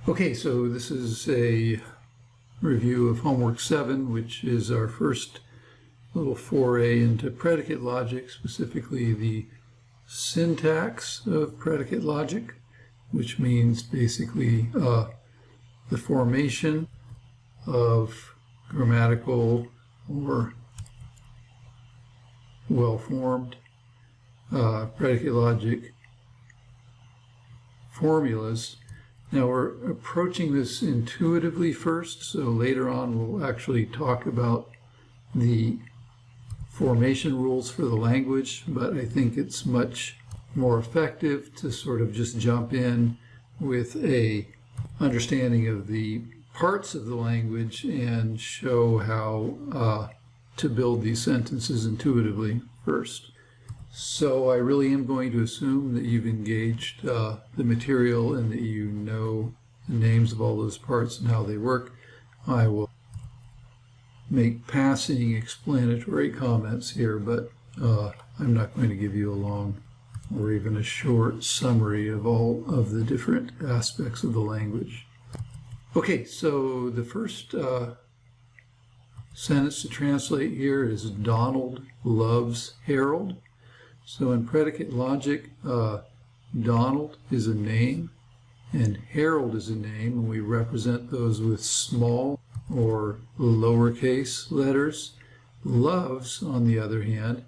Okay, so this is a review of homework 7, which is our first little foray into predicate logic, specifically the syntax of predicate logic, which means basically the formation of grammatical or well-formed predicate logic formulas. Now we're approaching this intuitively first, so later on we'll actually talk about the formation rules for the language, but I think it's much more effective to sort of just jump in with a understanding of the parts of the language and show how to build these sentences intuitively first. So I really am going to assume that you've engaged the material and that you know the names of all those parts and how they work. I will make passing explanatory comments here, but I'm not going to give you a long or even a short summary of all of the different aspects of the language. Okay, so the first sentence to translate here is Donald loves Harold. So in predicate logic, Donald is a name and Harold is a name, and we represent those with small or lowercase letters. Loves, on the other hand,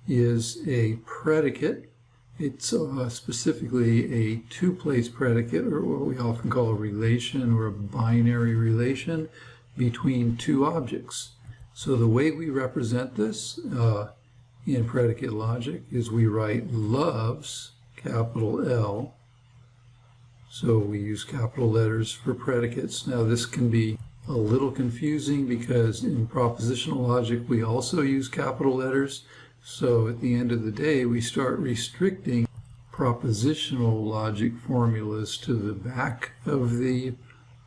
is a predicate. It's specifically a two-place predicate, or what we often call a relation or a binary relation between two objects. So the way we represent this in predicate logic is we write loves, capital L. So we use capital letters for predicates. Now this can be a little confusing because in propositional logic we also use capital letters. So at the end of the day we start restricting propositional logic formulas to the back of the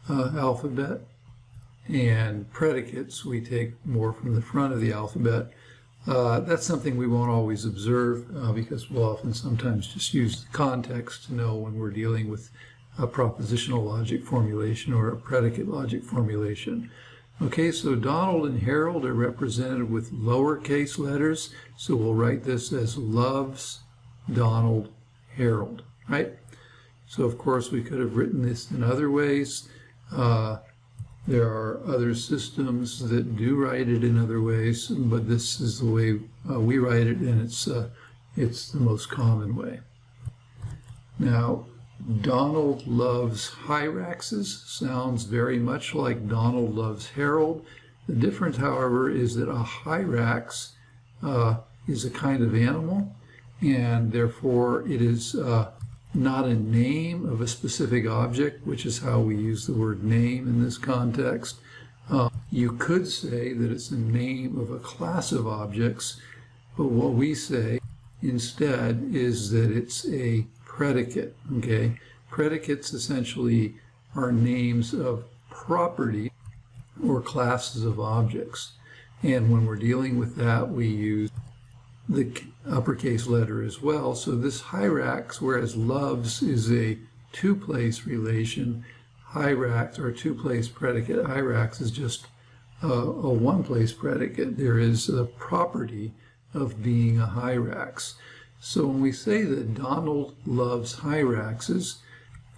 alphabet, and predicates we take more from the front of the alphabet. That's something we won't always observe because we'll often sometimes just use the context to know when we're dealing with a propositional logic formulation or a predicate logic formulation. Okay, so Donald and Harold are represented with lowercase letters, so we'll write this as loves Donald Harold, right? So of course we could have written this in other ways. There are other systems that do write it in other ways, but this is the way we write it, and it's the most common way. Now, Donald loves Hyraxes sounds very much like Donald loves Harold. The difference, however, is that a Hyrax is a kind of animal, and therefore it is not a name of a specific object, which is how we use the word name in this context. You could say that it's a name of a class of objects, but what we say instead is that it's a predicate. Okay, predicates essentially are names of property or classes of objects, and when we're dealing with that we use the uppercase letter as well. So this Hyrax, whereas loves is a two-place relation, Hyrax, or two-place predicate, Hyrax is just a one-place predicate. There is a property of being a Hyrax. So when we say that Donald loves Hyraxes,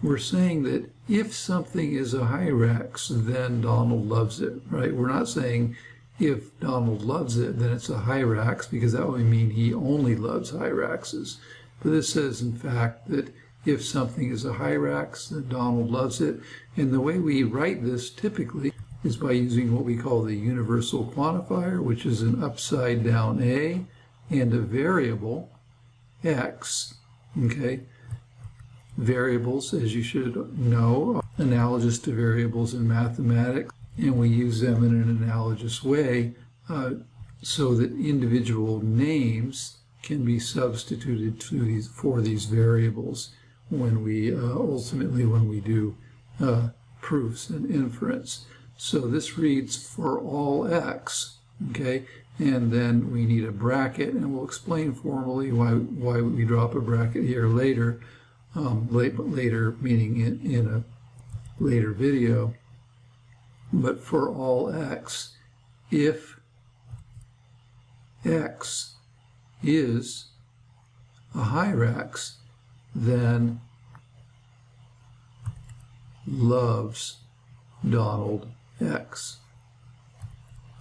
we're saying that if something is a Hyrax, then Donald loves it, right? We're not saying if Donald loves it, then it's a Hyrax, because that would mean he only loves Hyraxes. But this says, in fact, that if something is a Hyrax, then Donald loves it. And the way we write this typically is by using what we call the universal quantifier, which is an upside down A and a variable X. Okay? Variables, as you should know, are analogous to variables in mathematics, and we use them in an analogous way so that individual names can be substituted for these variables when we ultimately when we do proofs and inference. So this reads for all x, okay, and then we need a bracket, and we'll explain formally why we drop a bracket here later, later meaning in a later video. But for all x, if x is a Hw, then loves Donald X.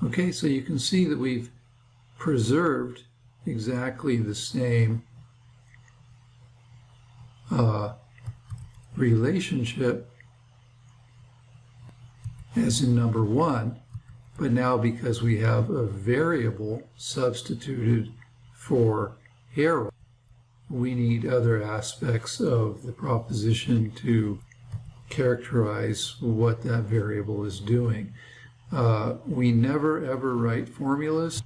Okay, so you can see that we've preserved exactly the same relationship as in number 1, but now because we have a variable substituted for Harold, we need other aspects of the proposition to characterize what that variable is doing. We never ever write formulas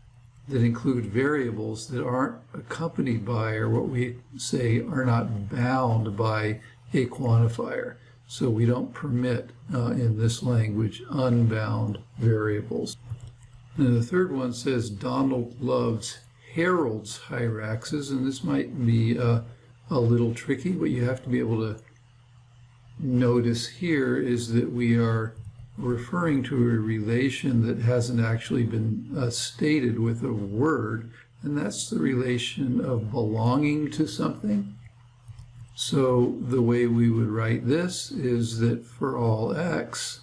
that include variables that aren't accompanied by, or what we say are not bound by, a quantifier. So we don't permit in this language unbound variables. And the third one says Donald loves Harold's Hyraxes, and this might be a little tricky. What you have to be able to notice here is that we are referring to a relation that hasn't actually been stated with a word, and that's the relation of belonging to something. So the way we would write this is that for all x,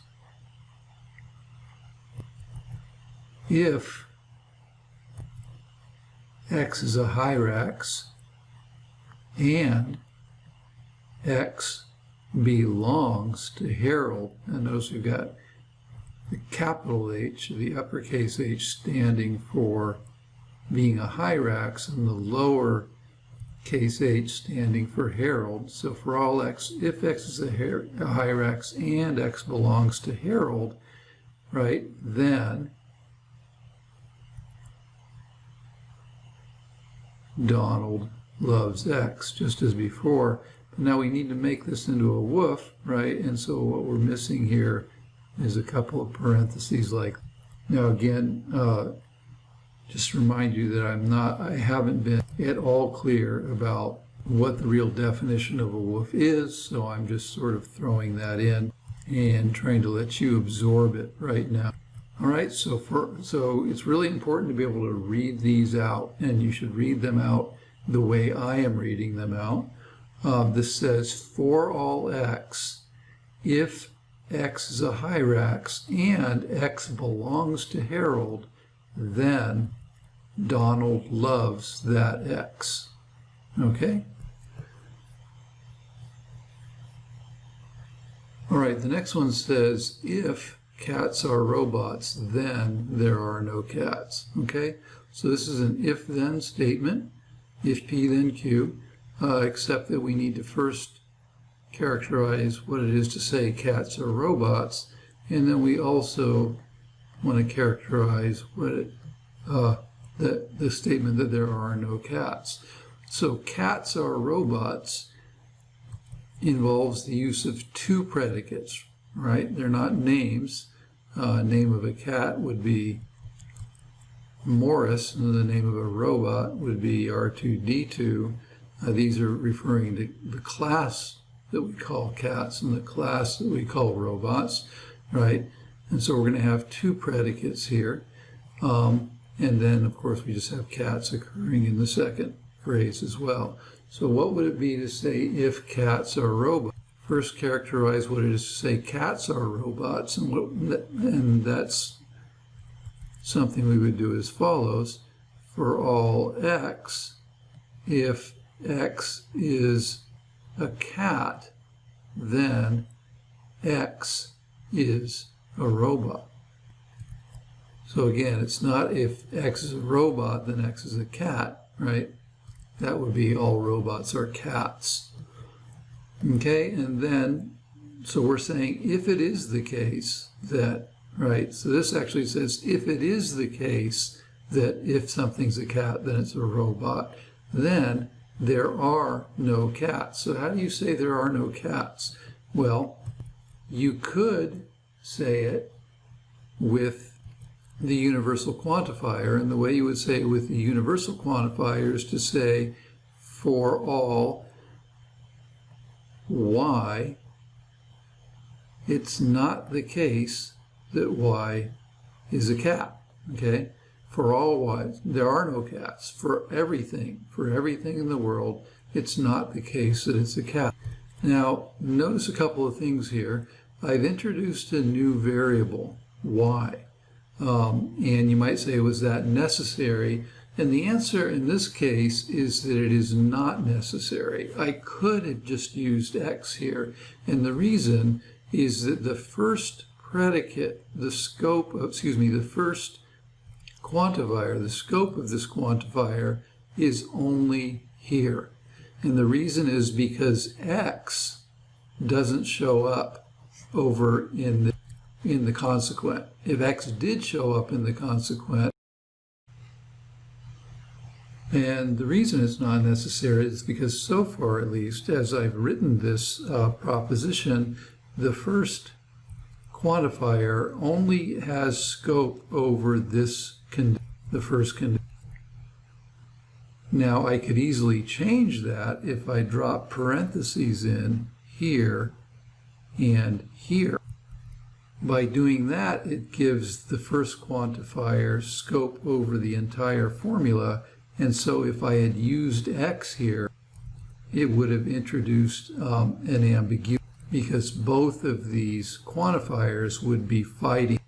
if x is a Hyrax and x belongs to Harold, and notice we've got the capital H, the uppercase H, standing for being a Hyrax, and the lower case H standing for Harold. So for all x, if x is a Hyrax and x belongs to Harold, right, then Donald loves x, just as before. But now we need to make this into a woof, right? And so what we're missing here is a couple of parentheses like. Now again, just to remind you that I haven't been at all clear about what the real definition of a woof is, so I'm just sort of throwing that in and trying to let you absorb it right now. All right, so it's really important to be able to read these out, and you should read them out the way I am reading them out. This says, for all x, if x is a Hyrax and x belongs to Harold, then Donald loves that x. Okay? All right, the next one says, if cats are robots, then there are no cats. Okay? So this is an if-then statement, if P then Q, except that we need to first characterize what it is to say cats are robots, and then we also want to characterize what it the statement that there are no cats. So cats are robots involves the use of two predicates, right? They're not names. Name of a cat would be Morris, and the name of a robot would be R2-D2. These are referring to the class that we call cats and the class that we call robots, right? And so we're going to have two predicates here. And then, of course, we just have cats occurring in the second phrase as well. So what would it be to say if cats are robots? First, characterize what it is to say cats are robots, and that's something we would do as follows. For all x, if x is a cat, then x is a robot. So again, it's not if x is a robot, then x is a cat, right? That would be all robots are cats. Okay, and then, so we're saying if it is the case that, right, so this actually says if it is the case that if something's a cat, then it's a robot, then there are no cats. So how do you say there are no cats? Well, you could say it with the universal quantifier, and the way you would say it with the universal quantifier is to say for all y, it's not the case that y is a cat, okay? For all y's, there are no cats. For everything in the world, it's not the case that it's a cat. Now, notice a couple of things here. I've introduced a new variable, y. And you might say, was that necessary? And the answer in this case is that it is not necessary. I could have just used x here. And the reason is that the first predicate, the first quantifier, the scope of this quantifier is only here. And the reason is because x doesn't show up over in the consequent. If x did show up in the consequent, and the reason it's not necessary is because so far, at least, as I've written this proposition, the first quantifier only has scope over this the first condition. Now, I could easily change that if I drop parentheses in here and here. By doing that, it gives the first quantifier scope over the entire formula. And so if I had used x here, it would have introduced an ambiguity, because both of these quantifiers would be fighting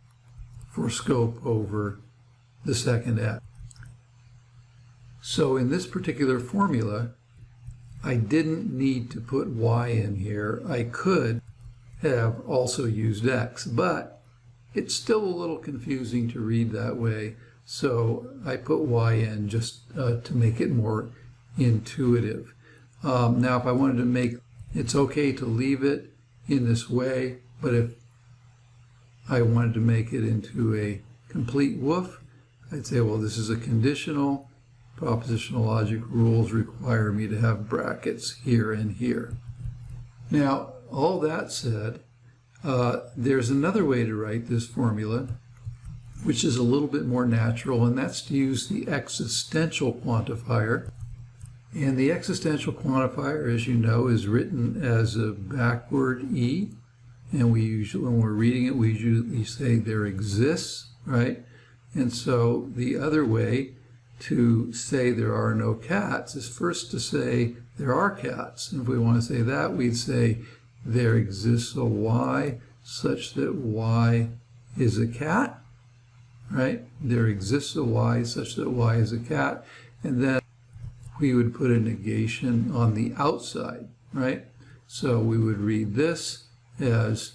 for scope over the second x. So in this particular formula, I didn't need to put y in here. I could have also used x, but it's still a little confusing to read that way. So I put y in just to make it more intuitive. Now, if I wanted to make, it's okay to leave it in this way, but if I wanted to make it into a complete woof, I'd say, well, this is a conditional. Propositional logic rules require me to have brackets here and here. Now, all that said, there's another way to write this formula, which is a little bit more natural, and that's to use the existential quantifier. And the existential quantifier, as you know, is written as a backward E. And we usually, when we're reading it, we usually say there exists, right? And so the other way to say there are no cats is first to say there are cats. And if we want to say that, we'd say there exists a y such that y is a cat, right? There exists a y such that y is a cat. And then we would put a negation on the outside, right? So we would read this as,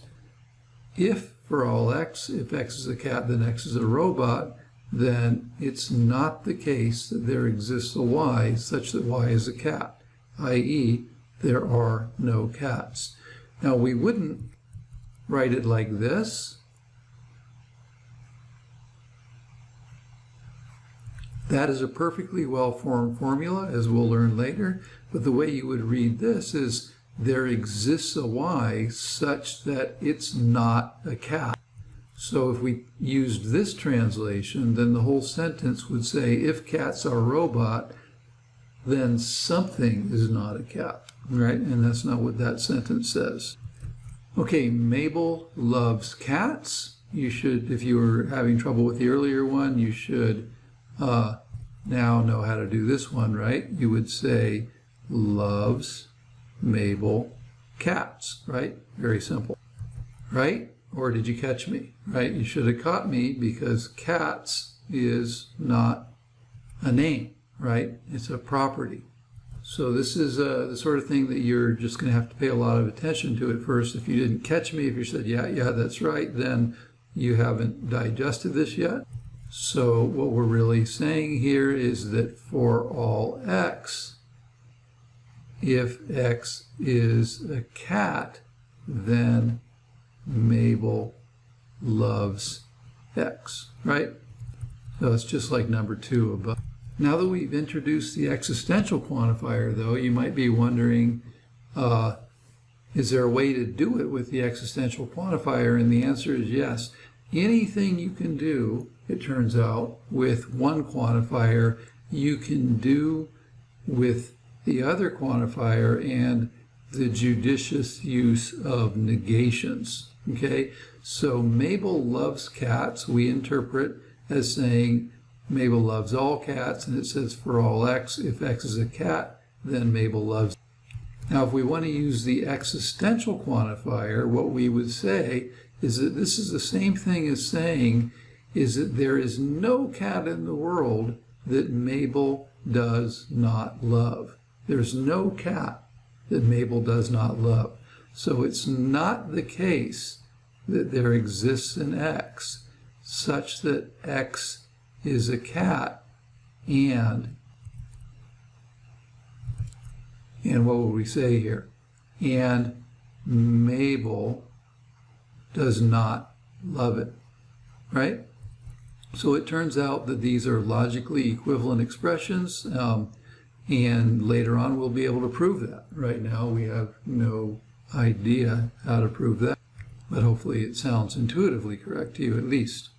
if for all x, if x is a cat, then x is a robot, then it's not the case that there exists a y such that y is a cat, i.e., there are no cats. Now, we wouldn't write it like this. That is a perfectly well-formed formula, as we'll learn later, but the way you would read this is there exists a y such that it's not a cat. So if we used this translation, then the whole sentence would say, if cats are a robot, then something is not a cat, right? And that's not what that sentence says. Okay, Mabel loves cats. You should, if you were having trouble with the earlier one, you should now know how to do this one, right? You would say, loves Mabel cats, right? Very simple, right? Or did you catch me, right? You should have caught me, because cats is not a name, right? It's a property. So this is the sort of thing that you're just going to have to pay a lot of attention to at first. If you didn't catch me, if you said, yeah, that's right, then you haven't digested this yet. So what we're really saying here is that for all x, if x is a cat, then Mabel loves x, right? So it's just like number 2 above. Now that we've introduced the existential quantifier, though, you might be wondering, is there a way to do it with the existential quantifier? And the answer is yes. Anything you can do, it turns out, with one quantifier, you can do with the other quantifier and the judicious use of negations. Okay, so Mabel loves cats we interpret as saying Mabel loves all cats, and it says for all x, if x is a cat, then Mabel loves. Now if we want to use the existential quantifier, what we would say is that this is the same thing as saying is that there is no cat in the world that Mabel does not love. There's no cat that Mabel does not love. So it's not the case that there exists an x such that x is a cat and what would we say here? And Mabel does not love it, right? So it turns out that these are logically equivalent expressions, and later on we'll be able to prove that. Right now we have no idea how to prove that, but hopefully it sounds intuitively correct to you at least.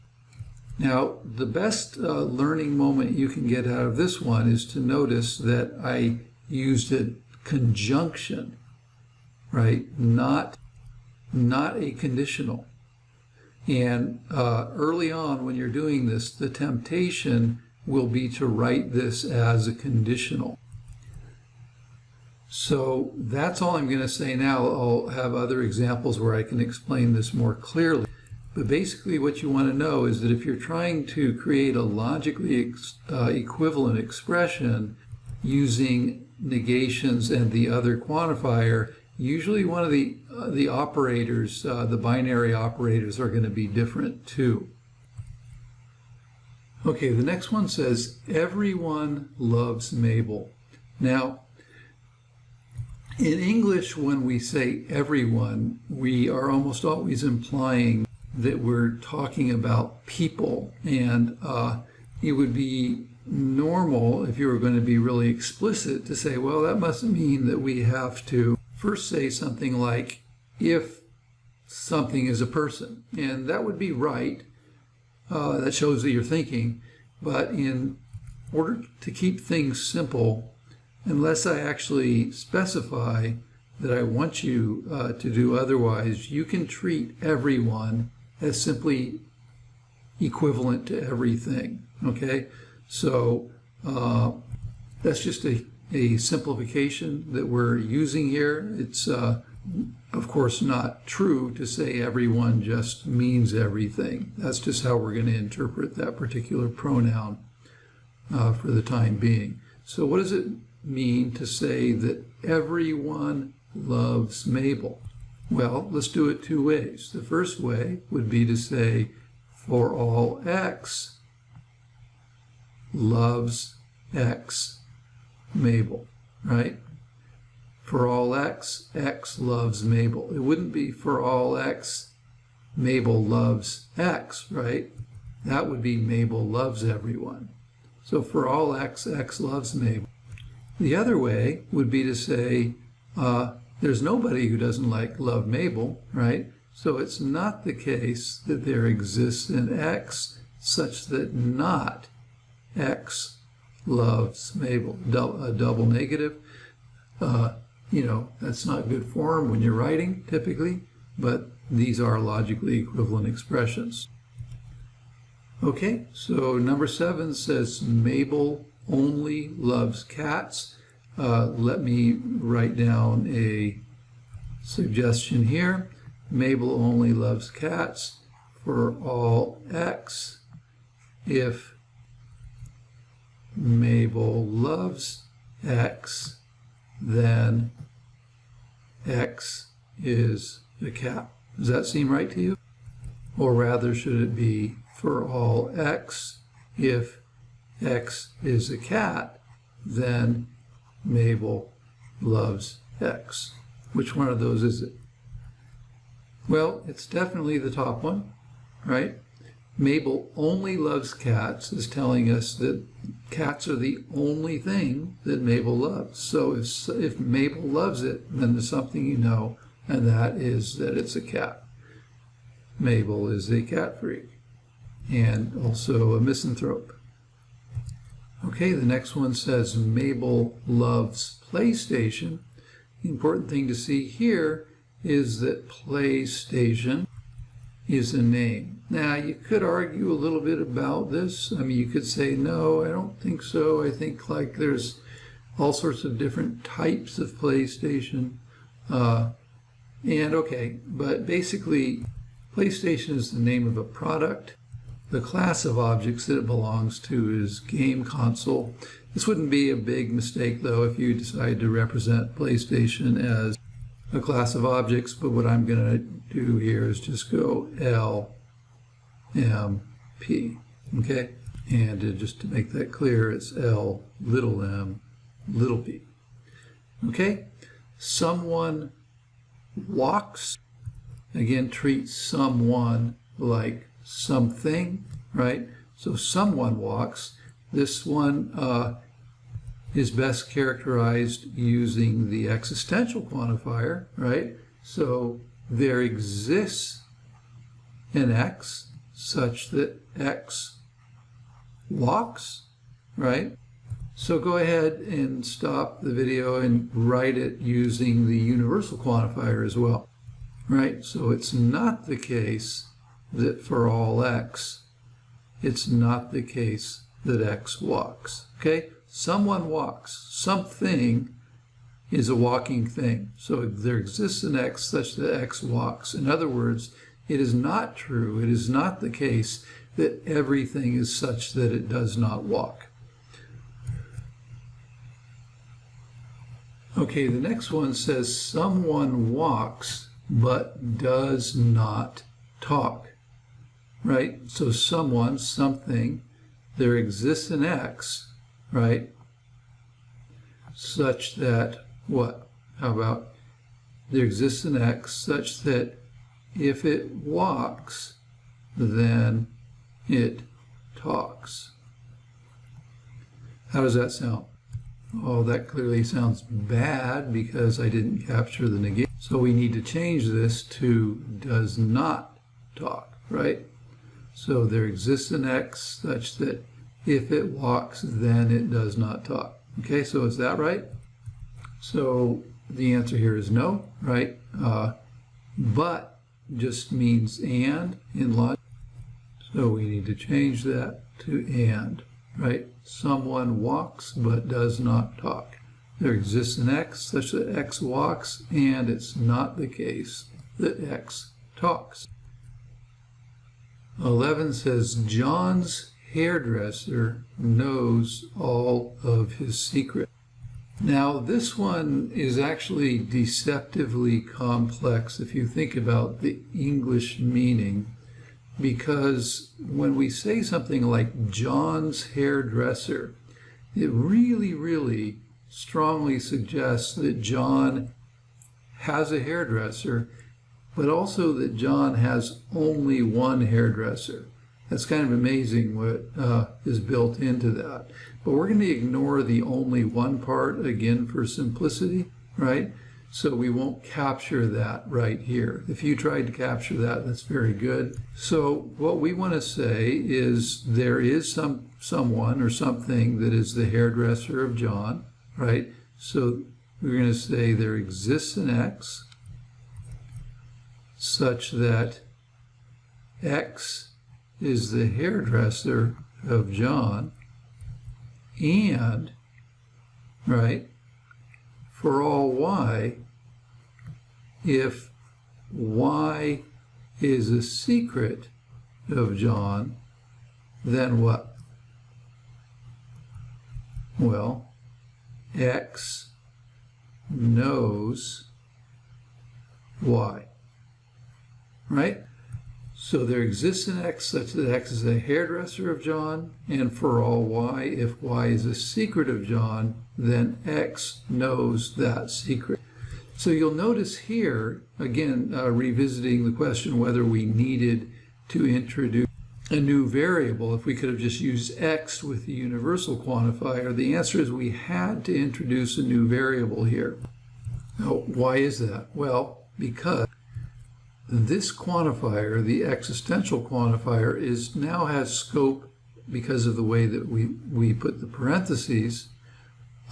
Now, the best learning moment you can get out of this one is to notice that I used a conjunction, right? Not a conditional. And early on when you're doing this, the temptation will be to write this as a conditional. So that's all I'm going to say now. I'll have other examples where I can explain this more clearly. But basically what you want to know is that if you're trying to create a logically equivalent expression using negations and the other quantifier, usually one of the operators, the binary operators, are going to be different too. Okay, the next one says, everyone loves Mabel. Now, in English, when we say everyone, we are almost always implying that we're talking about people, and it would be normal, if you were going to be really explicit, to say, well, that must mean that we have to first say something like, if something is a person. And that would be right. That shows that you're thinking. But in order to keep things simple, unless I actually specify that I want you to do otherwise, you can treat everyone as simply equivalent to everything. Okay? So that's just a simplification that we're using here. It's of course not true to say everyone just means everything. That's just how we're going to interpret that particular pronoun for the time being. So what does it mean to say that everyone loves Mabel? Well, let's do it two ways. The first way would be to say for all x loves x Mabel, right? For all x, x loves Mabel. It wouldn't be for all x, Mabel loves x, right? That would be Mabel loves everyone. So for all x, x loves Mabel. The other way would be to say there's nobody who doesn't love Mabel, right? So it's not the case that there exists an x such that not x loves Mabel. A double negative. You know, that's not good form when you're writing, typically, but these are logically equivalent expressions. Okay, so number 7 says Mabel only loves cats. Let me write down a suggestion here. Mabel only loves cats for all x. If Mabel loves x, then x is a cat. Does that seem right to you? Or rather, should it be for all x, if x is a cat, then Mabel loves x? Which one of those is it? Well, it's definitely the top one, right? Mabel only loves cats is telling us that cats are the only thing that Mabel loves. So if Mabel loves it, then there's something you know, and that is that it's a cat. Mabel is a cat freak and also a misanthrope. Okay, the next one says Mabel loves PlayStation. The important thing to see here is that PlayStation is a name. Now, you could argue a little bit about this. I mean, you could say, no, I don't think so. I think like there's all sorts of different types of PlayStation. And okay, but basically, PlayStation is the name of a product. The class of objects that it belongs to is game console. This wouldn't be a big mistake, though, if you decide to represent PlayStation as a class of objects, but what I'm going to do here is just go L, M, P, okay? And just to make that clear, it's L, little m, little p. Okay? Someone walks. Again, treat someone like something, right? So someone walks. This one is best characterized using the existential quantifier, right? So there exists an x such that x walks, right? So go ahead and stop the video and write it using the universal quantifier as well, right? So it's not the case that for all x, it's not the case that x walks, okay? Someone walks. Something is a walking thing. So there exists an x such that x walks. In other words, it is not true, it is not the case that everything is such that it does not walk. Okay, the next one says someone walks but does not talk, right? So someone, something, there exists an x, right? Such that what? How about there exists an x such that if it walks, then it talks. How does that sound? Oh, that clearly sounds bad because I didn't capture the negation. So we need to change this to does not talk, right? So there exists an x such that if it walks, then it does not talk. Okay, so is that right? So the answer here is no, right? But just means and in logic. So we need to change that to and, right? Someone walks but does not talk. There exists an x such that x walks, and it's not the case that x talks. 11 says, John's hairdresser knows all of his secrets. Now, this one is actually deceptively complex if you think about the English meaning, because when we say something like John's hairdresser, it really, really strongly suggests that John has a hairdresser, but also that John has only one hairdresser. That's kind of amazing what is built into that. But we're going to ignore the only one part again for simplicity, right? So we won't capture that right here. If you tried to capture that, that's very good. So what we want to say is there is someone or something that is the hairdresser of John, right? So we're going to say there exists an x such that x is the hairdresser of John, and, right, for all y, if y is a secret of John, then what? Well, x knows y, right? So there exists an x such that x is a hairdresser of John, and for all y, if y is a secret of John, then x knows that secret. So you'll notice here, again, revisiting the question whether we needed to introduce a new variable, if we could have just used x with the universal quantifier, the answer is we had to introduce a new variable here. Now, why is that? Well, because this quantifier, the existential quantifier, now has scope because of the way that we put the parentheses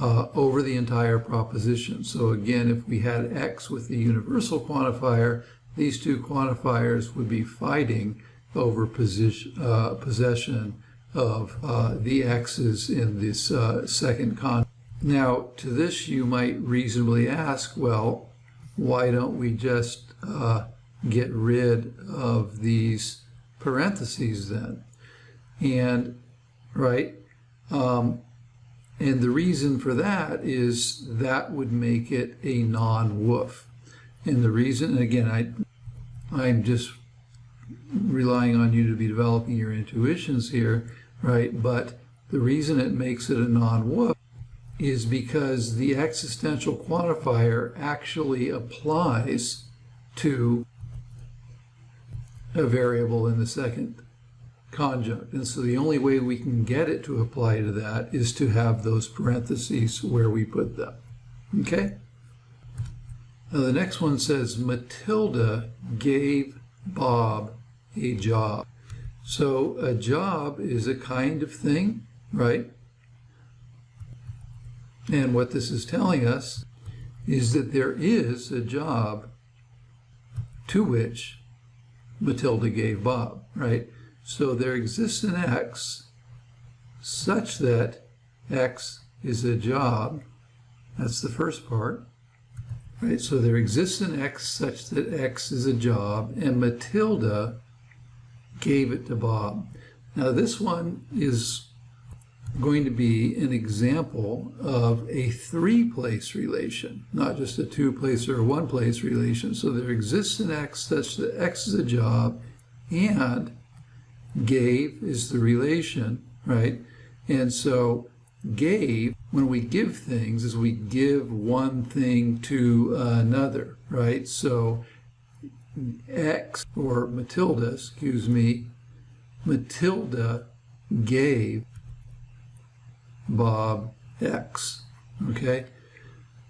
over the entire proposition. So again, if we had x with the universal quantifier, these two quantifiers would be fighting over possession of the x's in this second conjugate. Now, to this you might reasonably ask, well, why don't we just get rid of these parentheses then? And, right, and the reason for that is that would make it a non-woof. And the reason, again, I'm just relying on you to be developing your intuitions here, right? But the reason it makes it a non-woof is because the existential quantifier actually applies to a variable in the second conjunct. And so the only way we can get it to apply to that is to have those parentheses where we put them. Okay? Now the next one says, Matilda gave Bob a job. So a job is a kind of thing, right? And what this is telling us is that there is a job to which Matilda gave Bob, right? So there exists an x such that x is a job. That's the first part, right? So there exists an x such that x is a job, and Matilda gave it to Bob. Now this one is going to be an example of a three-place relation, not just a two-place or a one-place relation. So there exists an x such that x is a job, and gave is the relation, right? And so gave, when we give things, is we give one thing to another, right? So x, or Matilda, excuse me, Matilda gave Bob x, okay?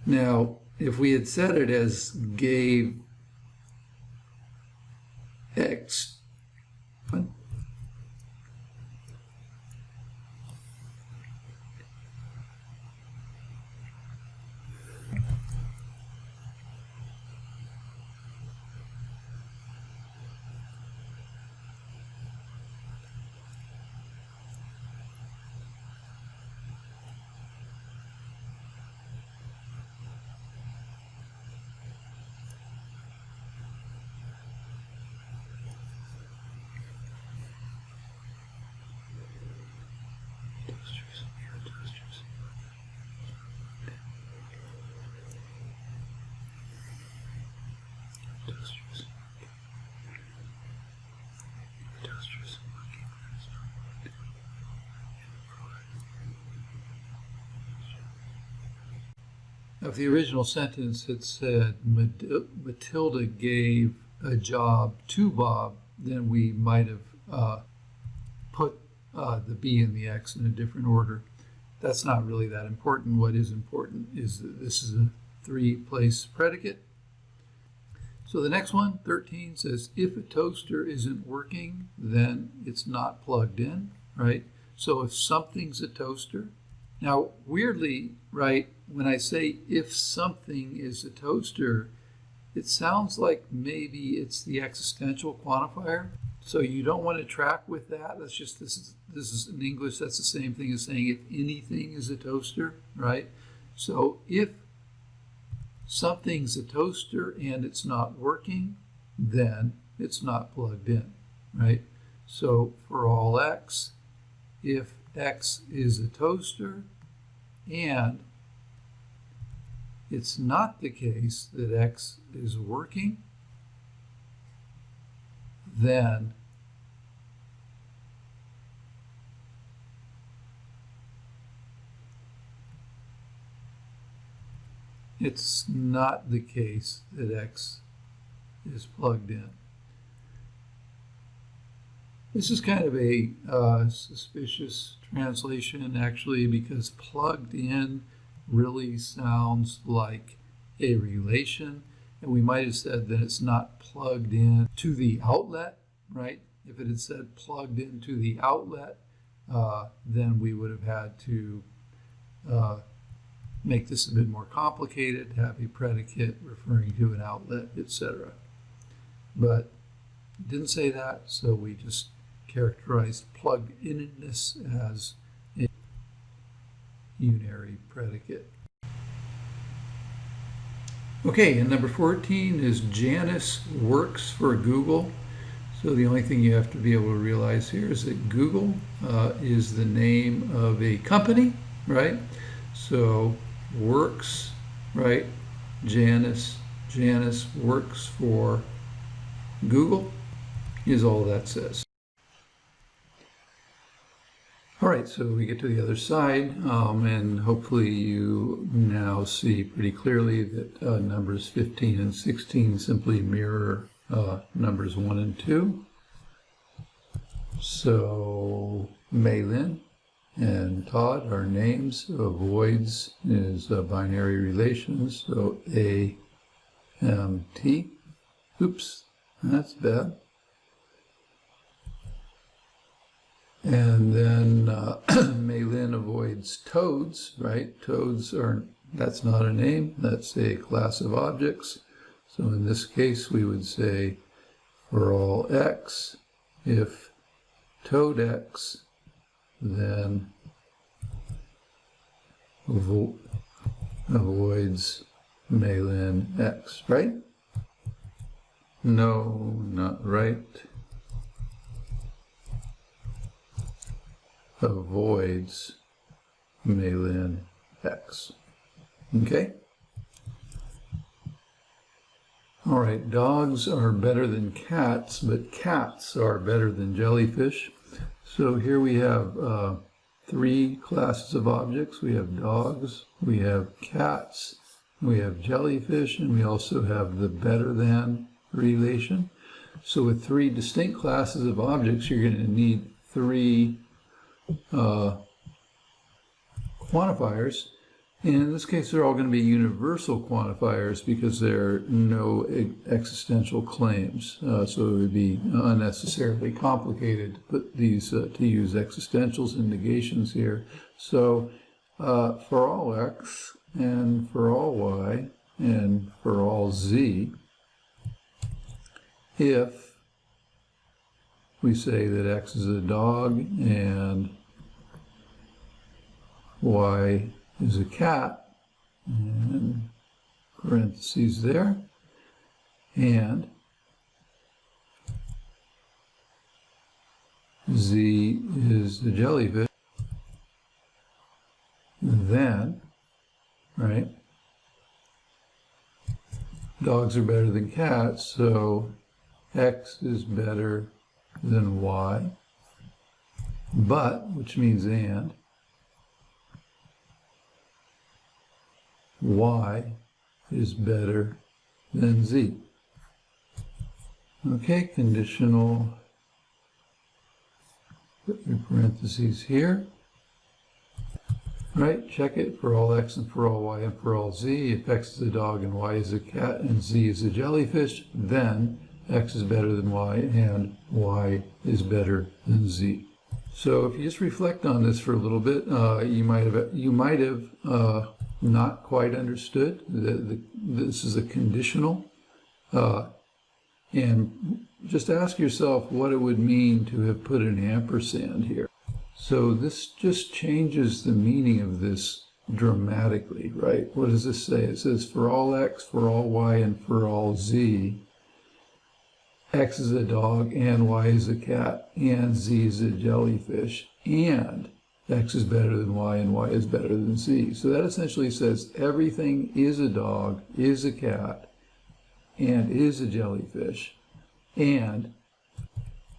Now, if we had said it as gave x, if the original sentence had said Matilda gave a job to Bob, then we might have put the B and the X in a different order. That's not really that important. What is important is that this is a three-place predicate. So the next one, 13, says if a toaster isn't working, then it's not plugged in, right? So if something's a toaster, now weirdly, right, when I say if something is a toaster, it sounds like maybe it's the existential quantifier. So you don't want to track with that. That's just, this is in English, that's the same thing as saying if anything is a toaster, right? So if something's a toaster and it's not working, then it's not plugged in, right? So for all x, if x is a toaster and it's not the case that x is working, then it's not the case that x is plugged in. This is kind of a suspicious translation, actually, because plugged in really sounds like a relation, and we might have said that it's not plugged in to the outlet, right? If it had said plugged into the outlet, then we would have had to make this a bit more complicated, have a predicate referring to an outlet, etc. but it didn't say that, so we just characterized plug-inness as a unary predicate. Okay, and number 14 is Janice works for Google. So the only thing you have to be able to realize here is that Google is the name of a company, right? So works, right? Janice works for Google is all that says. All right, so we get to the other side, and hopefully you now see pretty clearly that numbers 15 and 16 simply mirror numbers 1 and 2. So Maylin and Todd are names. Avoids is binary relations, so A, M, T. Oops, that's bad. And then Maylin avoids toads, right? Toads that's not a name, that's a class of objects. So in this case, we would say for all x, if toad x, then avoids Maylin x, right? No, not right. Avoids Maylin x. Okay? All right, dogs are better than cats, but cats are better than jellyfish. So here we have 3 classes of objects. We have dogs, we have cats, we have jellyfish, and we also have the better than relation. So with 3 distinct classes of objects, you're going to need 3 quantifiers. And in this case, they're all going to be universal quantifiers because there are no existential claims. So it would be unnecessarily complicated to put these to use existentials and negations here. So for all x and for all y and for all z, if we say that x is a dog and y is a cat, and parentheses there, and z is the jellyfish, then, right, dogs are better than cats, so x is better than y, but, which means and, y is better than z. Okay, conditional, put your parentheses here. Right, check it for all x and for all y and for all z. If x is a dog and y is a cat and z is a jellyfish, then x is better than y and y is better than z. So if you just reflect on this for a little bit, you might have not quite understood that this is a conditional, and just ask yourself what it would mean to have put an ampersand here. So this just changes the meaning of this dramatically, right? What does this say? It says for all x, for all y, and for all z, x is a dog and y is a cat and z is a jellyfish, and x is better than y and y is better than z. So that essentially says everything is a dog, is a cat, and is a jellyfish, and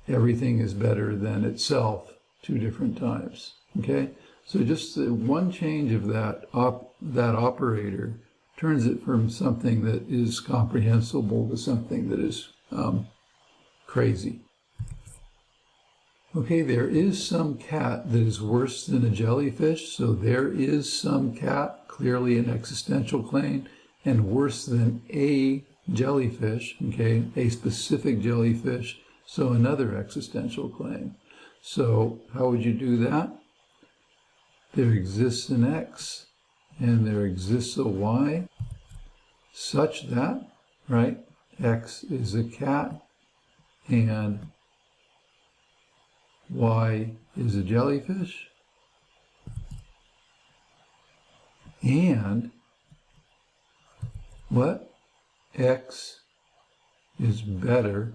everything is better than itself 2 different times. Okay? So just one change of that operator turns it from something that is comprehensible to something that is crazy. Okay, there is some cat that is worse than a jellyfish, so there is some cat, clearly an existential claim, and worse than a jellyfish, okay, a specific jellyfish, so another existential claim. So how would you do that? There exists an x and there exists a y such that, right, x is a cat and y is a jellyfish, and what? X is better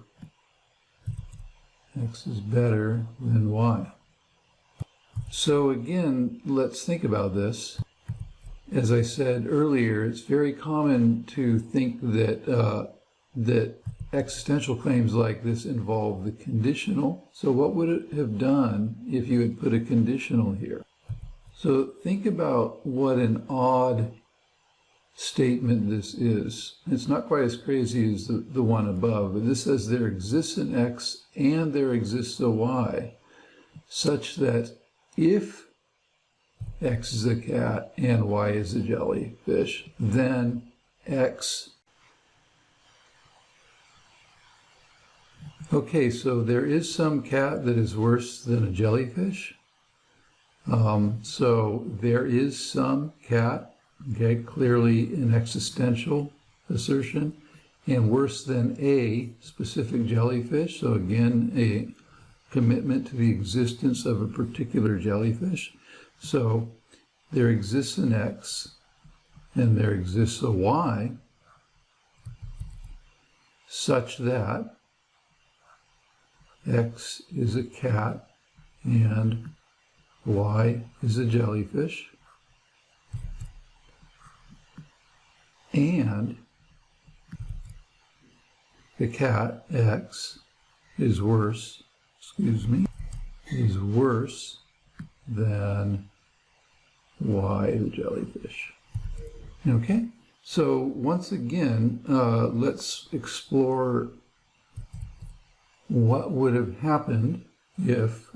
than y. So again, let's think about this. As I said earlier, it's very common to think that that existential claims like this involve the conditional. So what would it have done if you had put a conditional here? So think about what an odd statement this is. It's not quite as crazy as the one above, but this says there exists an X and there exists a Y, such that if X is a cat and Y is a jellyfish, then X. Okay, so there is some cat that is worse than a jellyfish. So there is some cat, okay, clearly an existential assertion, and worse than a specific jellyfish. So again, a commitment to the existence of a particular jellyfish. So there exists an X and there exists a Y such that X is a cat and Y is a jellyfish, and the cat X is worse, is worse than Y, the jellyfish. Okay, so once again, let's explore what would have happened if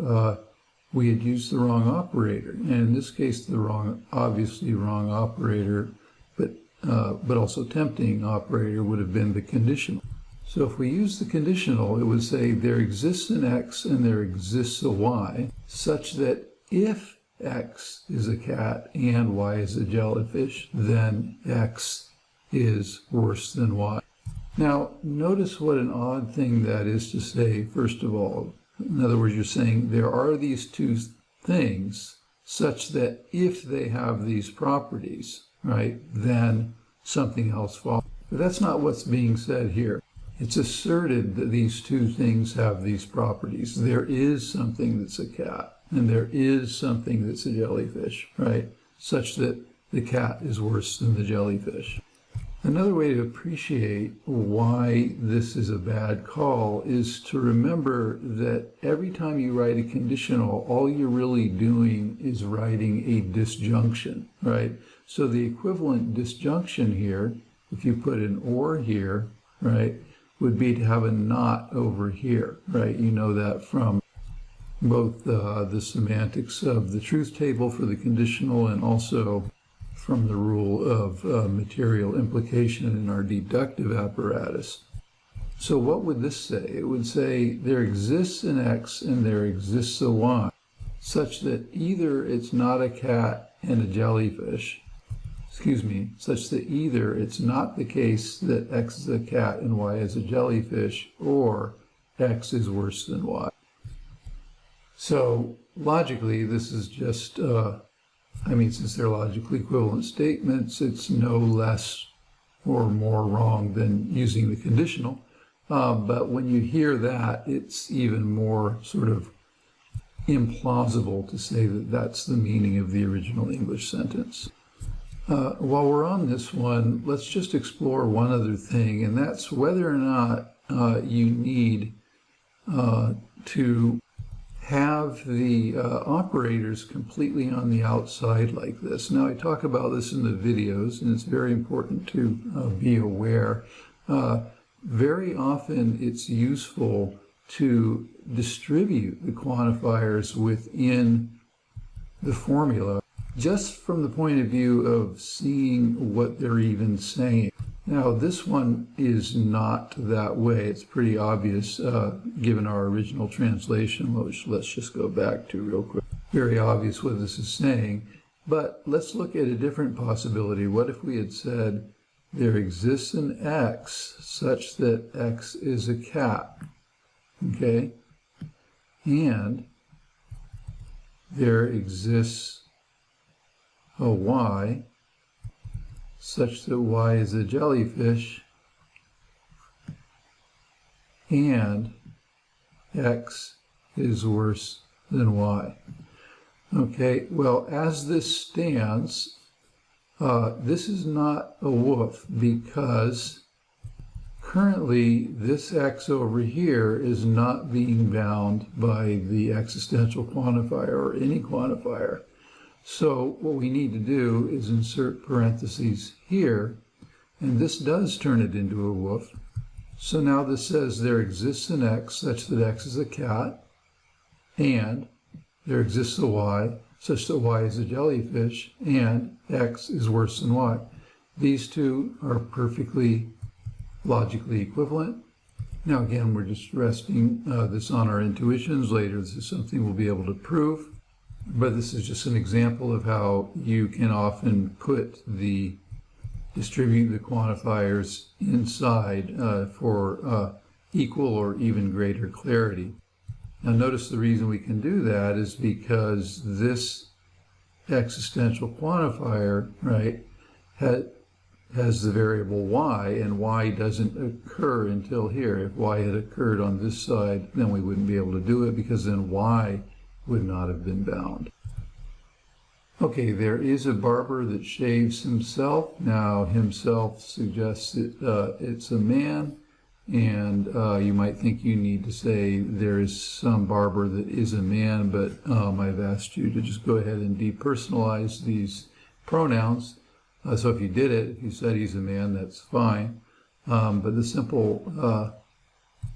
we had used the wrong operator. And in this case, the obviously wrong operator, but also tempting operator would have been the conditional. So if we use the conditional, it would say there exists an X and there exists a Y, such that if X is a cat and Y is a jellyfish, then X is worse than Y. Now, notice what an odd thing that is to say, first of all. In other words, you're saying there are these two things such that if they have these properties, right, then something else follows. But that's not what's being said here. It's asserted that these two things have these properties. There is something that's a cat, and there is something that's a jellyfish, right, such that the cat is worse than the jellyfish. Another way to appreciate why this is a bad call is to remember that every time you write a conditional, all you're really doing is writing a disjunction, right? So the equivalent disjunction here, if you put an or here, right, would be to have a not over here, right? You know that from both the semantics of the truth table for the conditional and also from the rule of material implication in our deductive apparatus. So what would this say? It would say there exists an X and there exists a Y, such that either it's not a cat and a jellyfish, such that either it's not the case that X is a cat and Y is a jellyfish, or X is worse than Y. So logically, this is just since they're logically equivalent statements, it's no less or more wrong than using the conditional. But when you hear that, it's even more sort of implausible to say that that's the meaning of the original English sentence. While we're on this one, let's just explore one other thing, and that's whether or not you need to have the operators completely on the outside like this. Now, I talk about this in the videos, and it's very important to be aware. Very often, it's useful to distribute the quantifiers within the formula, just from the point of view of seeing what they're even saying. Now, this one is not that way. It's pretty obvious given our original translation, which let's just go back to real quick. Very obvious what this is saying. But let's look at a different possibility. What if we had said there exists an X such that X is a cat? okay? And there exists a y such that y is a jellyfish and x is worse than y. Okay, well, as this stands, this is not a woof because currently this x over here is not being bound by the existential quantifier or any quantifier. So what we need to do is insert parentheses here, and this does turn it into a woof. So now this says there exists an x such that x is a cat, and there exists a y such that y is a jellyfish, and x is worse than y. These two are perfectly logically equivalent. Now again, we're just resting this on our intuitions. Later, this is something we'll be able to prove. But this is just an example of how you can often distribute the quantifiers inside for equal or even greater clarity. Now notice the reason we can do that is because this existential quantifier, right, has the variable y, and y doesn't occur until here. If y had occurred on this side, then we wouldn't be able to do it because then y would not have been bound. Okay, there is a barber that shaves himself. Now, himself suggests that it's a man, and you might think you need to say there is some barber that is a man, but I've asked you to just go ahead and depersonalize these pronouns. So if you did it, if you said he's a man, that's fine. But the simple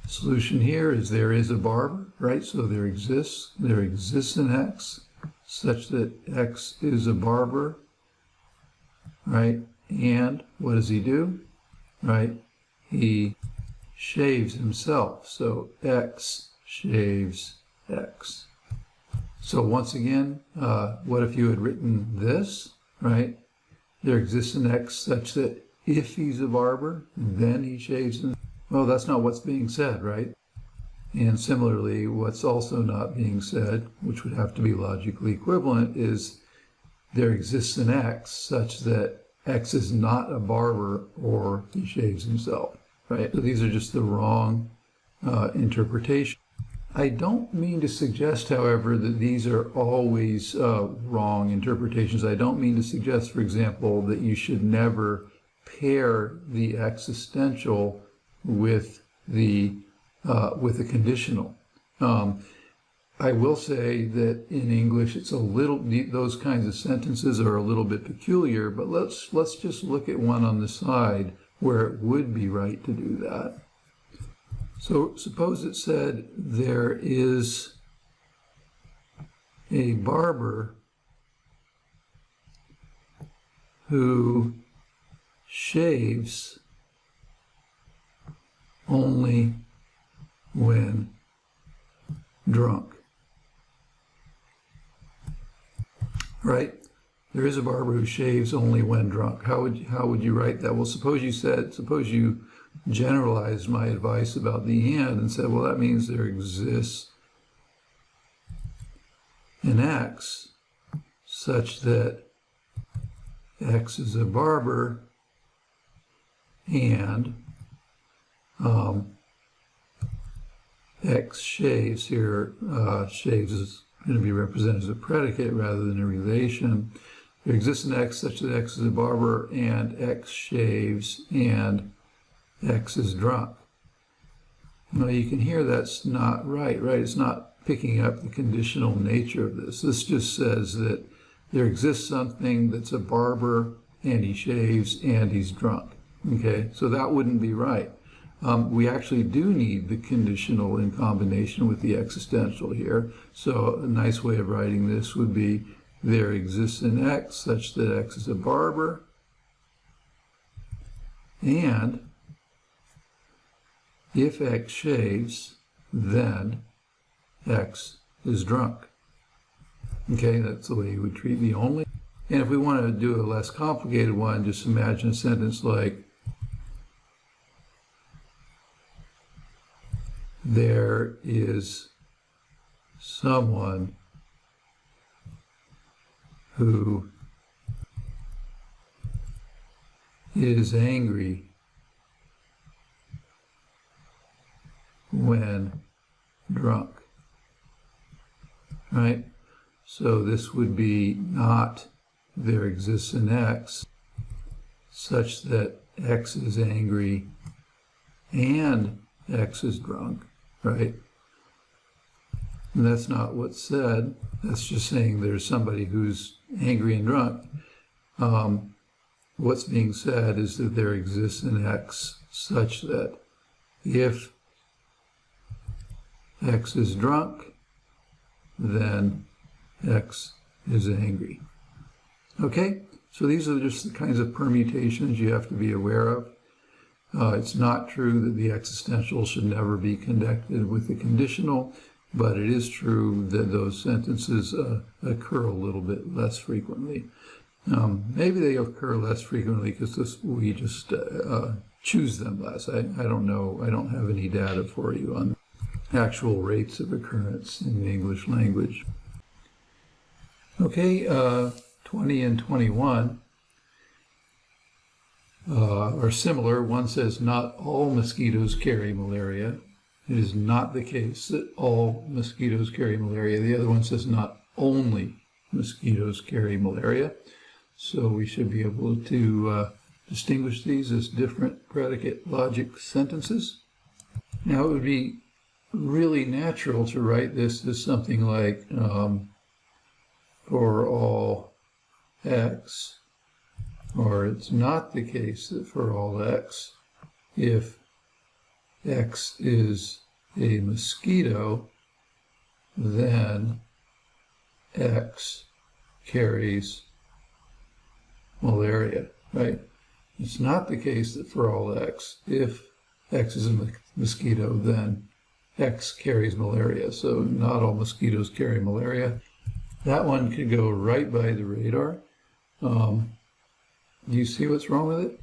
solution here is there is a barber, right? So there exists an x such that x is a barber, right? And what does he do, right? He shaves himself. So x shaves x. So once again, what if you had written this, right? There exists an x such that if he's a barber, then he shaves himself. Well, that's not what's being said, right? And similarly, what's also not being said, which would have to be logically equivalent, is there exists an x such that x is not a barber or he shaves himself, right? So these are just the wrong interpretations. I don't mean to suggest, however, that these are always wrong interpretations. I don't mean to suggest, for example, that you should never pair the existential with the conditional. I will say that in English it's a little, those kinds of sentences are a little bit peculiar, but let's just look at one on the side where it would be right to do that. So suppose it said there is a barber who shaves only when drunk, right? There is a barber who shaves only when drunk. How would you write that? Well, suppose you generalized my advice about the and said, well, that means there exists an x such that x is a barber and x shaves here, shaves is going to be represented as a predicate rather than a relation. There exists an x such that x is a barber and x shaves and x is drunk. Now you can hear that's not right? It's not picking up the conditional nature of this. This just says that there exists something that's a barber and he shaves and he's drunk. Okay, so that wouldn't be right. We actually do need the conditional in combination with the existential here. So a nice way of writing this would be there exists an x such that x is a barber and if x shaves, then x is drunk. Okay, that's the way you would treat the only. And if we want to do a less complicated one, just imagine a sentence like, there is someone who is angry when drunk, right? So this would be not there exists an X such that X is angry and X is drunk, right? And that's not what's said. That's just saying there's somebody who's angry and drunk. What's being said is that there exists an X such that if X is drunk, then X is angry. Okay, so these are just the kinds of permutations you have to be aware of. It's not true that the existential should never be connected with the conditional, but it is true that those sentences occur a little bit less frequently. Maybe they occur less frequently because we just choose them less. I don't know. I don't have any data for you on actual rates of occurrence in the English language. Okay, 20 and 21 are similar. One says not all mosquitoes carry malaria. It is not the case that all mosquitoes carry malaria. The other one says not only mosquitoes carry malaria. So we should be able to distinguish these as different predicate logic sentences. Now it would be really natural to write this as something like for all X, or it's not the case that for all X, if X is a mosquito, then X carries malaria, right? It's not the case that for all X, if X is a mosquito, then X carries malaria. So not all mosquitoes carry malaria. That one could go right by the radar. Do you see what's wrong with it?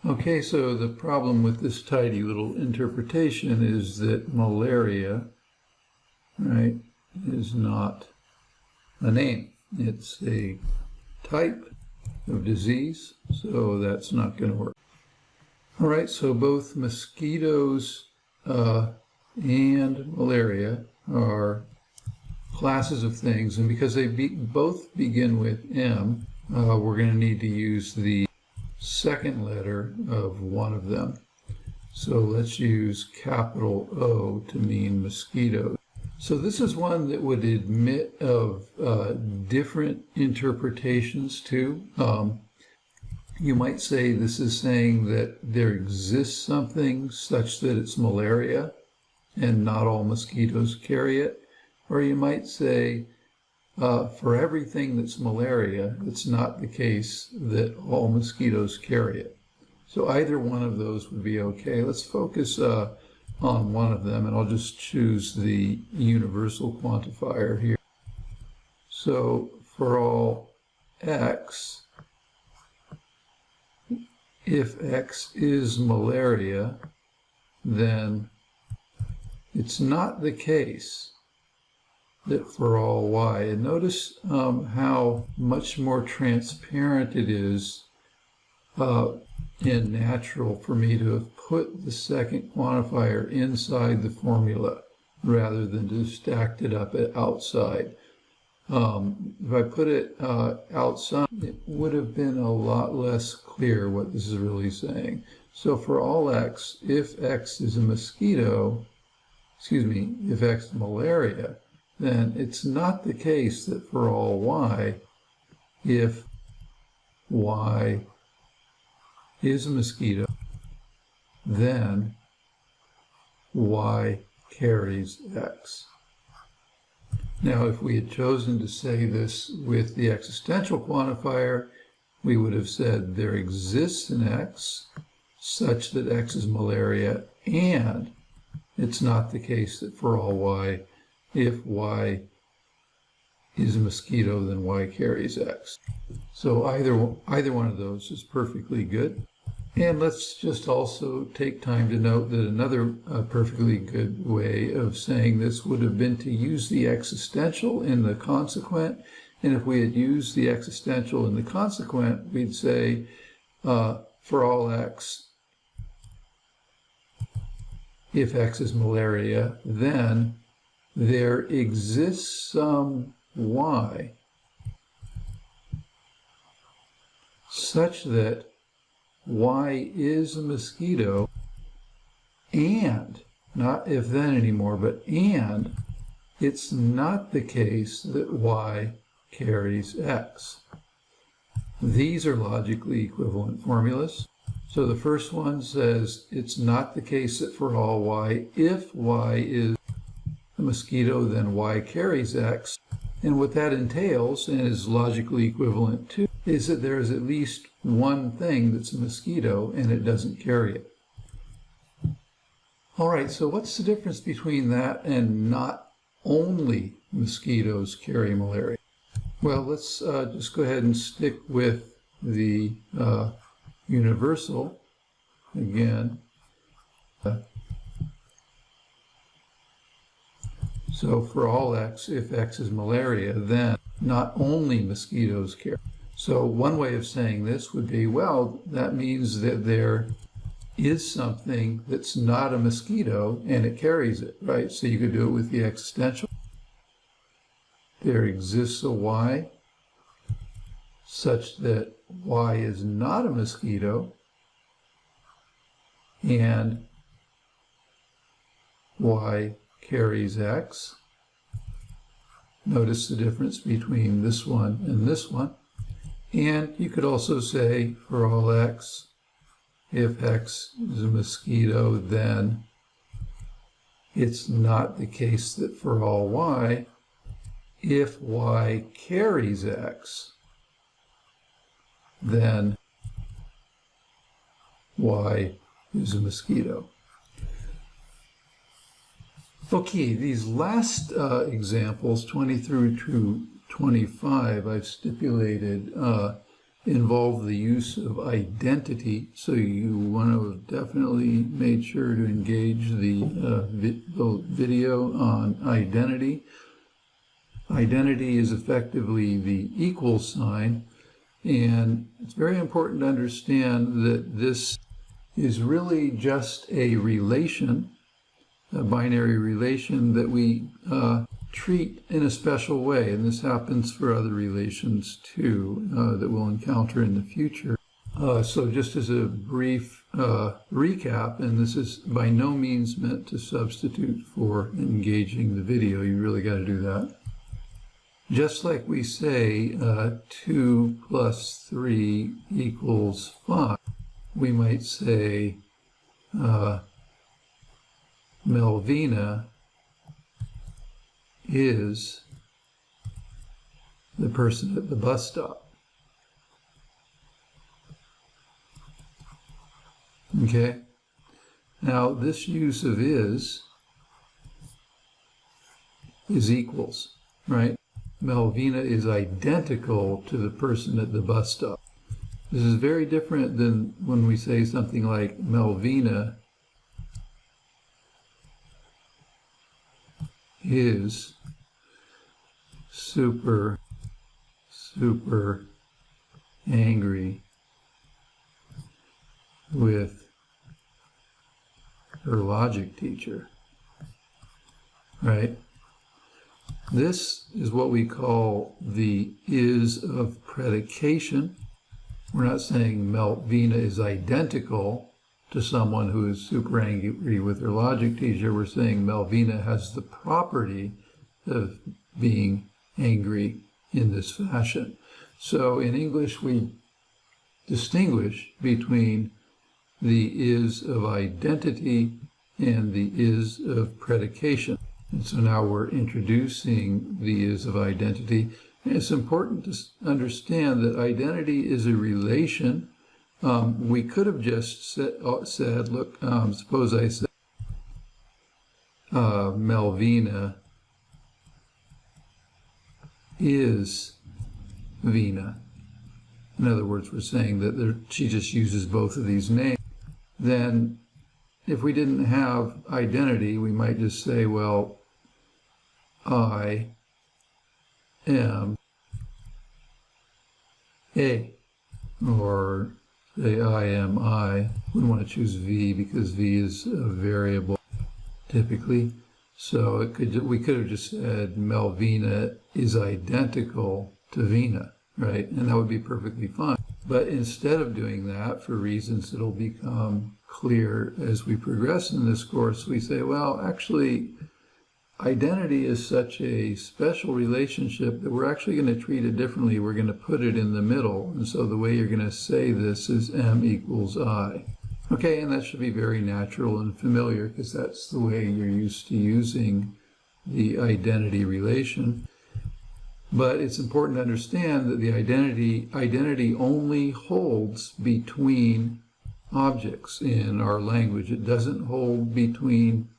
Okay, so the problem with this tidy little interpretation is that malaria, right, is not a name. It's a type of disease, so that's not going to work. All right, so both mosquitoes and malaria are classes of things, and because they both begin with M, we're going to need to use the second letter of one of them. So let's use capital O to mean mosquito. So this is one that would admit of different interpretations too. You might say this is saying that there exists something such that it's malaria and not all mosquitoes carry it. Or you might say for everything that's malaria, it's not the case that all mosquitoes carry it. So either one of those would be okay. Let's focus on one of them, and I'll just choose the universal quantifier here. So for all X, if X is malaria, then it's not the case that for all Y. And notice how much more transparent it is and natural for me to have put the second quantifier inside the formula rather than to stacked it up outside. If I put it outside, it would have been a lot less clear what this is really saying. So for all X, if X is a mosquito, if X is malaria, then it's not the case that for all Y, if Y is a mosquito, then Y carries X. Now, if we had chosen to say this with the existential quantifier, we would have said there exists an X such that X is malaria, and it's not the case that for all Y, if Y is a mosquito, then Y carries X. So either one of those is perfectly good. And let's just also take time to note that another perfectly good way of saying this would have been to use the existential in the consequent. And if we had used the existential in the consequent, we'd say for all x, if x is malaria, then there exists some y such that y is a mosquito, and, not if then anymore, but and it's not the case that y carries x. These are logically equivalent formulas. So the first one says it's not the case that for all y, if y is a mosquito, then y carries x. And what that entails, and is logically equivalent to, is that there is at least one thing that's a mosquito and it doesn't carry it. All right, so what's the difference between that and not only mosquitoes carry malaria? Well, let's just go ahead and stick with the universal again. So for all x, if x is malaria, then not only mosquitoes carry. So one way of saying this would be, well, that means that there is something that's not a mosquito and it carries it, right? So you could do it with the existential. There exists a y such that y is not a mosquito and y carries x. Notice the difference between this one and this one. And you could also say for all x, if x is a mosquito, then it's not the case that for all y, if y carries x, then y is a mosquito. Okay, these last examples, 20 through to 25, I've stipulated involve the use of identity. So you want to have definitely made sure to engage the video on identity. Identity is effectively the equal sign, and it's very important to understand that this is really just a relation, a binary relation that we treat in a special way, and this happens for other relations too that we'll encounter in the future. So just as a brief recap, and this is by no means meant to substitute for engaging the video, you really got to do that. Just like we say 2 plus 3 equals 5, we might say Melvina is the person at the bus stop. Okay? Now, this use of is equals, right? Melvina is identical to the person at the bus stop. This is very different than when we say something like Melvina is super angry with her logic teacher, right? This is what we call the is of predication. We're not saying Melvina is identical to someone who is super angry with her logic teacher. We're saying Melvina has the property of being angry in this fashion. So in English, we distinguish between the is of identity and the is of predication. And so now we're introducing the is of identity. And it's important to understand that identity is a relation. We could have just said, look, suppose I said Melvina is Vina. in other words, we're saying that she just uses both of these names, then if we didn't have identity, we might just say, well, I am A, or say I am I. We want to choose V because V is a variable typically. So we could have just said Melvina is identical to Vina, right? And that would be perfectly fine. But instead of doing that, for reasons that'll become clear as we progress in this course, we say, well, actually, identity is such a special relationship that we're actually going to treat it differently. We're going to put it in the middle. And so the way you're going to say this is M equals I. Okay, and that should be very natural and familiar because that's the way you're used to using the identity relation. But it's important to understand that the identity only holds between objects in our language. It doesn't hold between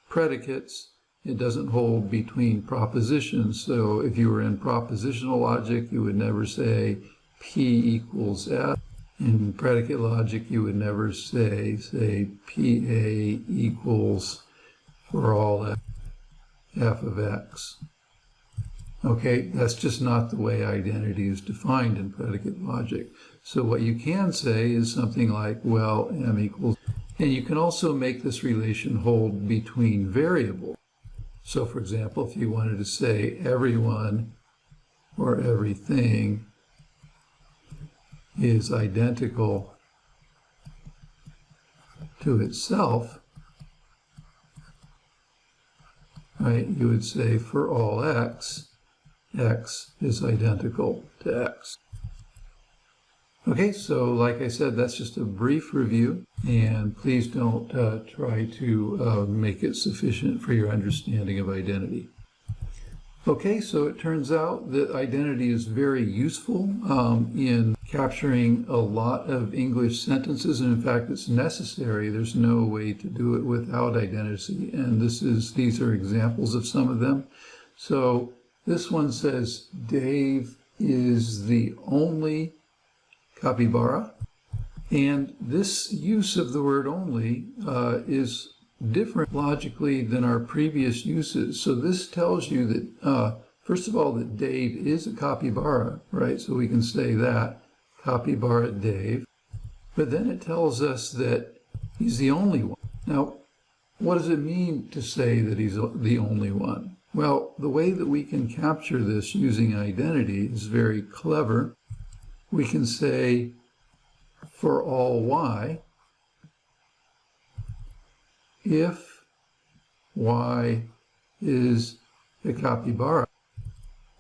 predicates. It doesn't hold between propositions. So if you were in propositional logic, you would never say P equals F. In predicate logic, you would never say PA equals for all f of x. Okay, that's just not the way identity is defined in predicate logic. So what you can say is something like, well, M equals, and you can also make this relation hold between variables. So for example, if you wanted to say everyone or everything is identical to itself, right, you would say for all x, x is identical to x. Okay, so like I said, that's just a brief review, and please don't try to make it sufficient for your understanding of identity. Okay, so it turns out that identity is very useful in capturing a lot of English sentences, and in fact it's necessary. There's no way to do it without identity, and these are examples of some of them. So this one says Dave is the only capybara, and this use of the word only is different logically than our previous uses. So this tells you that, first of all, that Dave is a capybara, right? So we can say that, capybara Dave. But then it tells us that he's the only one. Now, what does it mean to say that he's the only one? Well, the way that we can capture this using identity is very clever. We can say for all y, if y is a capybara,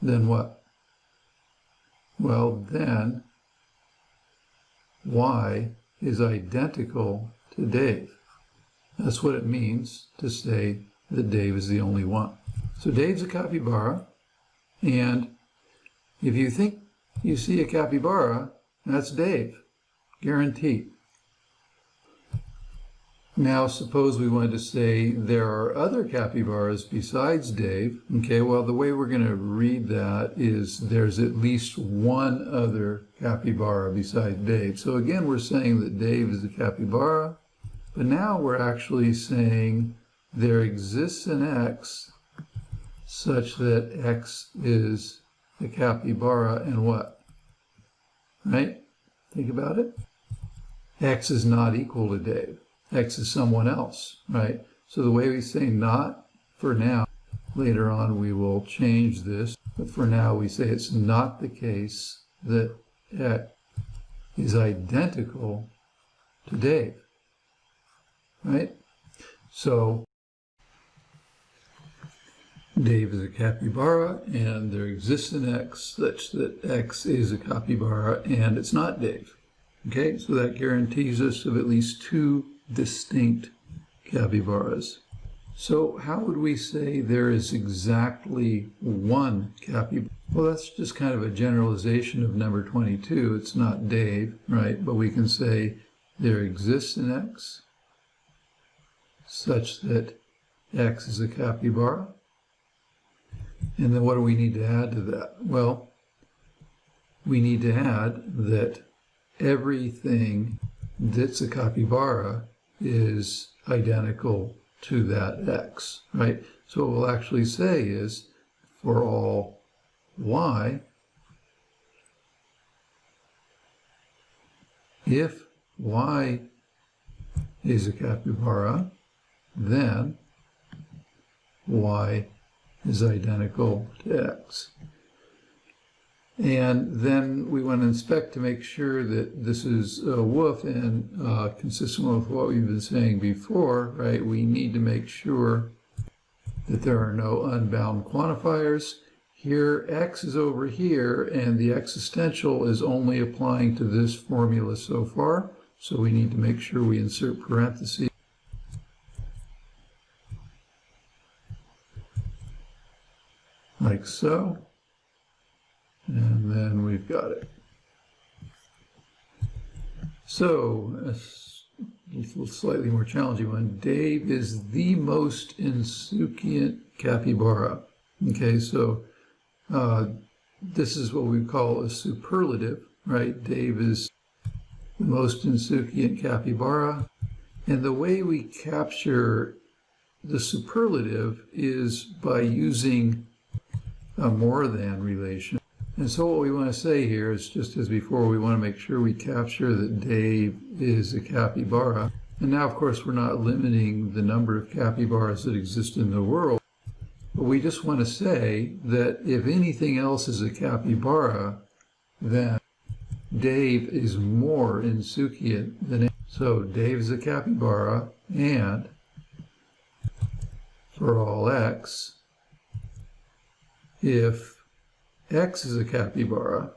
then what? Well, then y is identical to Dave. That's what it means to say that Dave is the only one. So Dave's a capybara, and if you think you see a capybara, that's Dave, guaranteed. Now, suppose we wanted to say there are other capybaras besides Dave. Okay, well, the way we're going to read that is there's at least one other capybara besides Dave. So again, we're saying that Dave is a capybara, but now we're actually saying there exists an X such that X is a capybara and what? Right? Think about it. X is not equal to Dave. X is someone else, right? So the way we say not for now, later on we will change this, but for now we say it's not the case that X is identical to Dave, right? So Dave is a capybara, and there exists an X such that X is a capybara, and it's not Dave. Okay, so that guarantees us of at least two distinct capybaras. So how would we say there is exactly one capybara? Well, that's just kind of a generalization of number 22. It's not Dave, right? But we can say there exists an X such that X is a capybara. And then what do we need to add to that? Well, we need to add that everything that's a capybara is identical to that x, right? So what we'll actually say is, for all y, if y is a capybara, then y is identical to x. And then we want to inspect to make sure that this is a woof and consistent with what we've been saying before, right? We need to make sure that there are no unbound quantifiers. Here, x is over here, and the existential is only applying to this formula so far. So we need to make sure we insert parentheses. Like so. And then we've got it. So, a slightly more challenging one. Dave is the most insouciant capybara. Okay, so this is what we call a superlative, right? Dave is the most insouciant capybara. And the way we capture the superlative is by using a more than relation. And so what we want to say here is, just as before, we want to make sure we capture that Dave is a capybara. And now, of course, we're not limiting the number of capybaras that exist in the world, but we just want to say that if anything else is a capybara, then Dave is more insouciant than it. So Dave is a capybara, and for all x, if x is a capybara,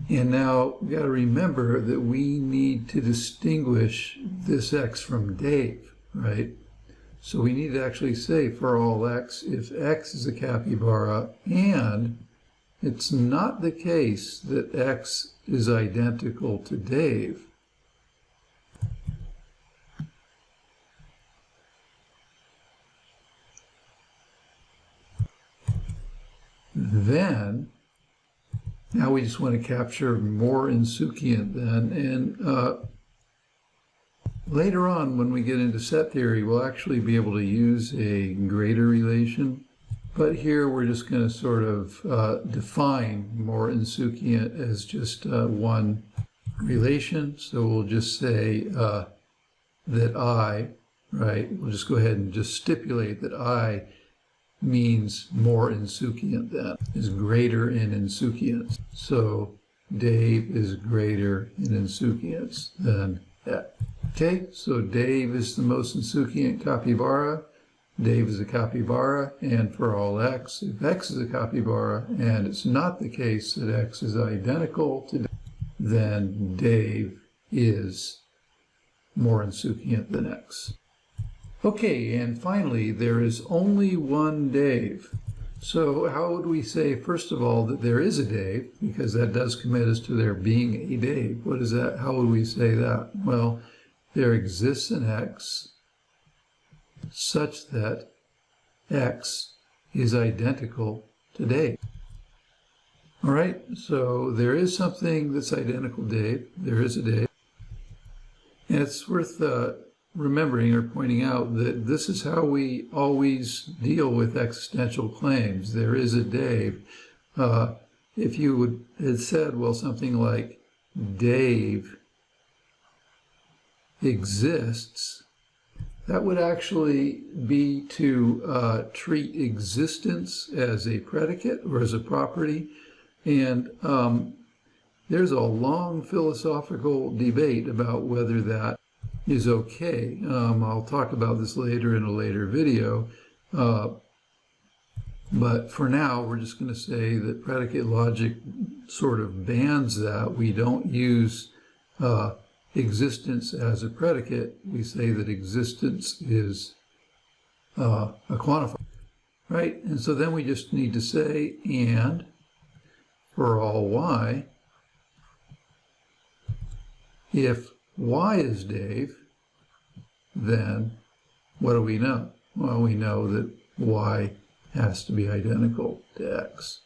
and now we've got to remember that we need to distinguish this x from Dave, right? So we need to actually say for all x, if x is a capybara and it's not the case that x is identical to Dave, then now we just want to capture more insouciant then. And later on, when we get into set theory, we'll actually be able to use a greater relation. But here we're just going to sort of define more insouciant as just one relation. So we'll just say that I, right, we'll just go ahead and just stipulate that I means more insouciant than, is greater in insouciance. So Dave is greater in insouciance than X. Okay, so Dave is the most insouciant capybara. Dave is a capybara, and for all x, if x is a capybara and it's not the case that x is identical to Dave, then Dave is more insouciant than x. Okay, and finally, there is only one Dave. So how would we say, first of all, that there is a Dave, because that does commit us to there being a Dave. What is that? How would we say that? Well, there exists an x such that x is identical to Dave. All right, so there is something that's identical to Dave. There is a Dave. And it's worth remembering or pointing out that this is how we always deal with existential claims. There is a Dave. If you had said, well, something like Dave exists, that would actually be to treat existence as a predicate or as a property. And there's a long philosophical debate about whether that is okay. I'll talk about this later in a later video. But for now, we're just going to say that predicate logic sort of bans that. We don't use existence as a predicate. We say that existence is a quantifier, right? And so then we just need to say, and for all y, if y is Dave, then what do we know? Well, we know that y has to be identical to x.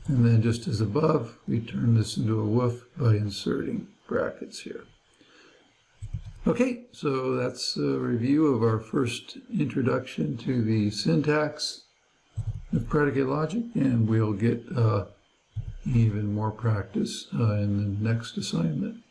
And then just as above, we turn this into a woof by inserting brackets here. Okay, so that's a review of our first introduction to the syntax of predicate logic, and we'll get even more practice in the next assignment.